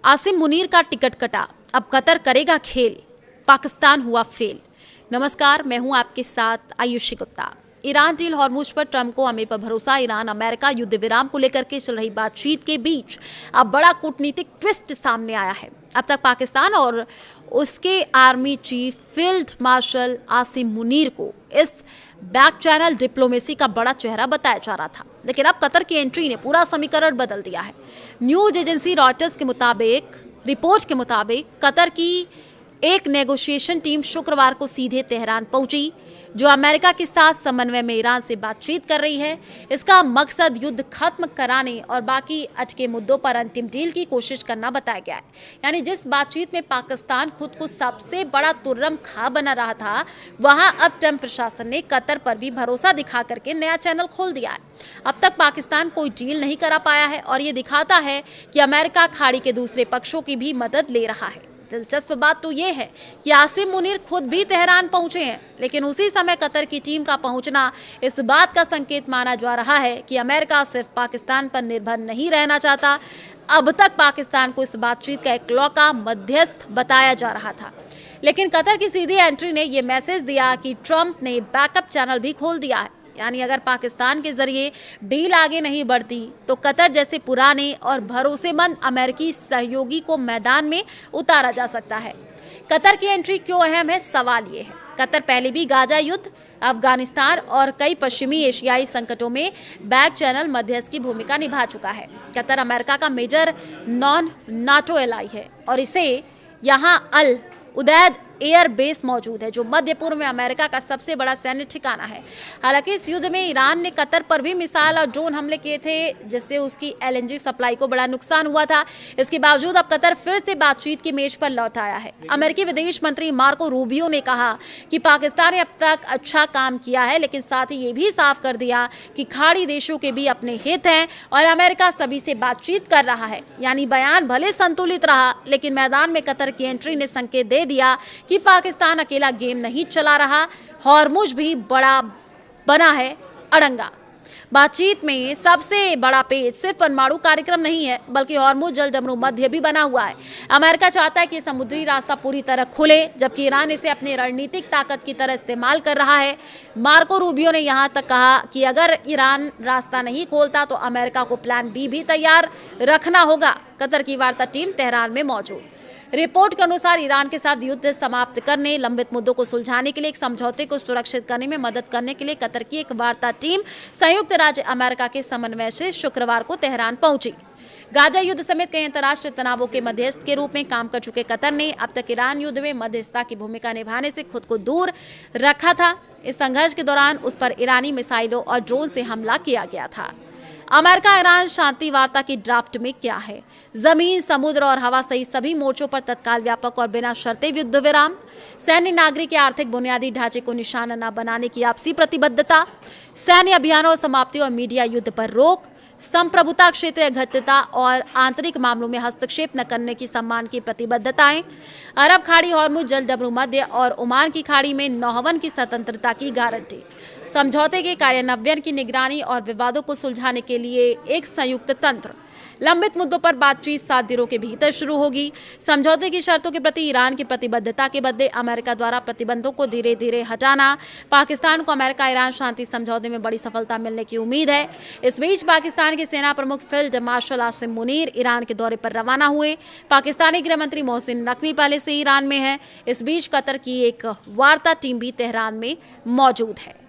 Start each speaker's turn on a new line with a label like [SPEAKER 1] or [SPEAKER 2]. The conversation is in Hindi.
[SPEAKER 1] आसिम मुनीर का टिकट कटा, अब कतर करेगा खेल, पाकिस्तान हुआ फेल। नमस्कार, मैं हूं आपके साथ Ayushi Gupta. Iran deal Hormuz पर ट्रंप को अमेर पर भरोसा। ईरान अमेरिका युद्ध विराम को लेकर के चल रही बातचीत के बीच अब बड़ा कूटनीतिक ट्विस्ट सामने आया है। अब तक पाकिस्तान और उसके army chief field marshal Asim Munir को इस बैक चैनल डिप्लोमेसी का बड़ा चेहरा बताया जा रहा था, लेकिन अब कतर की एंट्री ने पूरा समीकरण बदल दिया है। न्यूज एजेंसी रॉयटर्स के मुताबिक, रिपोर्ट के मुताबिक, कतर की एक नेगोशिएशन टीम शुक्रवार को सीधे तेहरान पहुंची, जो अमेरिका के साथ समन्वय में ईरान से बातचीत कर रही है। इसका मकसद युद्ध खत्म कराने और बाकी अटके मुद्दों पर अंतिम डील की कोशिश करना बताया गया है। यानी जिस बातचीत में पाकिस्तान खुद को सबसे बड़ा तुर्रम खा बना रहा था, वहां अब ट्रंप प्रशासन ने कतर पर भी भरोसा दिखा करके नया चैनल खोल दिया है। अब तक पाकिस्तान कोई डील नहीं करा पाया है और ये दिखाता है कि अमेरिका खाड़ी के दूसरे पक्षों की भी मदद ले रहा है। दिलचस्प बात तो ये है कि आसिम मुनीर खुद भी तेहरान पहुंचे हैं, लेकिन उसी समय कतर की टीम का पहुंचना इस बात का संकेत माना जा रहा है कि अमेरिका सिर्फ पाकिस्तान पर निर्भर नहीं रहना चाहता। अब तक पाकिस्तान को इस बातचीत का इकलौता मध्यस्थ बताया जा रहा था, लेकिन कतर की सीधी एंट्री ने यह मैसेज दिया कि ट्रंप ने बैकअप चैनल भी खोल दिया है। यानी अगर पाकिस्तान के जरिए डील आगे नहीं बढ़ती तो कतर जैसे पुराने और भरोसेमंद अमेरिकी सहयोगी को मैदान में उतारा जा सकता है। कतर की एंट्री क्यों अहम है? सवाल ये है, कतर पहले भी गाजा युद्ध, अफगानिस्तान और कई पश्चिमी एशियाई संकटों में बैक चैनल मध्यस्थ की भूमिका निभा चुका है। कतर अमेरिका का मेजर नॉन नाटो एलाई है और इसे यहाँ अल उदैद एयर बेस मौजूद है, जो मध्य पूर्व में अमेरिका का सबसे बड़ा सैन्य ठिकाना है। हालांकि इस युद्ध में ईरान ने कतर पर भी मिसाइल और ड्रोन हमले किए थे, जिससे उसकी एलएनजी सप्लाई को बड़ा नुकसान हुआ था। इसके बावजूद अब कतर फिर से बातचीत की मेज पर लौट आया है। अमेरिकी विदेश मंत्री मार्को रूबियो ने कहा कि पाकिस्तान ने अब तक अच्छा काम किया है, लेकिन साथ ही ये भी साफ कर दिया कि खाड़ी देशों के भी अपने हित हैं और अमेरिका सभी से बातचीत कर रहा है। यानी बयान भले संतुलित रहा, लेकिन मैदान में कतर की एंट्री ने संकेत दे दिया कि पाकिस्तान अकेला गेम नहीं चला रहा, हॉर्मुज भी बड़ा बना है अड़ंगा। बातचीत में सबसे बड़ा पेच सिर्फ परमाणु कार्यक्रम नहीं है, बल्कि हॉर्मुज जल डमरू मध्य भी बना हुआ है। अमेरिका चाहता है कि समुद्री रास्ता पूरी तरह खुले, जबकि ईरान इसे अपनी रणनीतिक ताकत की तरह इस्तेमाल कर रहा है। मार्को रूबियो ने यहां तक कहा कि अगर ईरान रास्ता नहीं खोलता तो अमेरिका को प्लान बी भी तैयार रखना होगा। कतर की वार्ता टीम तेहरान में मौजूद। रिपोर्ट के अनुसार ईरान के साथ युद्ध समाप्त करने, लंबित मुद्दों को सुलझाने के लिए एक समझौते को सुरक्षित करने में मदद करने के लिए कतर की एक वार्ता टीम संयुक्त राज्य अमेरिका के समन्वय से शुक्रवार को तेहरान पहुंची। गाजा युद्ध समेत कई अंतर्राष्ट्रीय तनावों के मध्यस्थ के रूप में काम कर चुके कतर ने अब तक ईरान युद्ध में मध्यस्थता की भूमिका निभाने से खुद को दूर रखा था। इस संघर्ष के दौरान उस पर ईरानी मिसाइलों और ड्रोन से हमला किया गया था। अमेरिका ईरान शांति वार्ता की ड्राफ्ट में क्या है? जमीन, समुद्र और हवा सहित सभी मोर्चों पर तत्काल, व्यापक और बिना शर्तें युद्ध विराम, सैन्य, नागरिक या आर्थिक बुनियादी ढांचे को निशाना न बनाने की आपसी प्रतिबद्धता, सैन्य अभियानों और समाप्ति और मीडिया युद्ध पर रोक, संप्रभुता, क्षेत्रीय अखंडता और आंतरिक मामलों में हस्तक्षेप न करने की सम्मान की प्रतिबद्धताएं, अरब खाड़ी, हॉर्मुज जल डमरू मध्य और ओमान की खाड़ी में नौहवन की स्वतंत्रता की गारंटी, समझौते के कार्यान्वयन की निगरानी और विवादों को सुलझाने के लिए एक संयुक्त तंत्र। लंबित मुद्दों पर बातचीत 7 दिनों के भीतर शुरू होगी। समझौते की शर्तों के प्रति ईरान की प्रतिबद्धता के बदले अमेरिका द्वारा प्रतिबंधों को धीरे धीरे हटाना। पाकिस्तान को अमेरिका ईरान शांति समझौते में बड़ी सफलता मिलने की उम्मीद है। इस बीच पाकिस्तान के सेना प्रमुख field marshal Asim Munir Iran के दौरे पर रवाना हुए। पाकिस्तानी गृह मंत्री मोहसिन नकवी पहले से ईरान में है। इस बीच कतर की एक वार्ता टीम भी तेहरान में मौजूद है।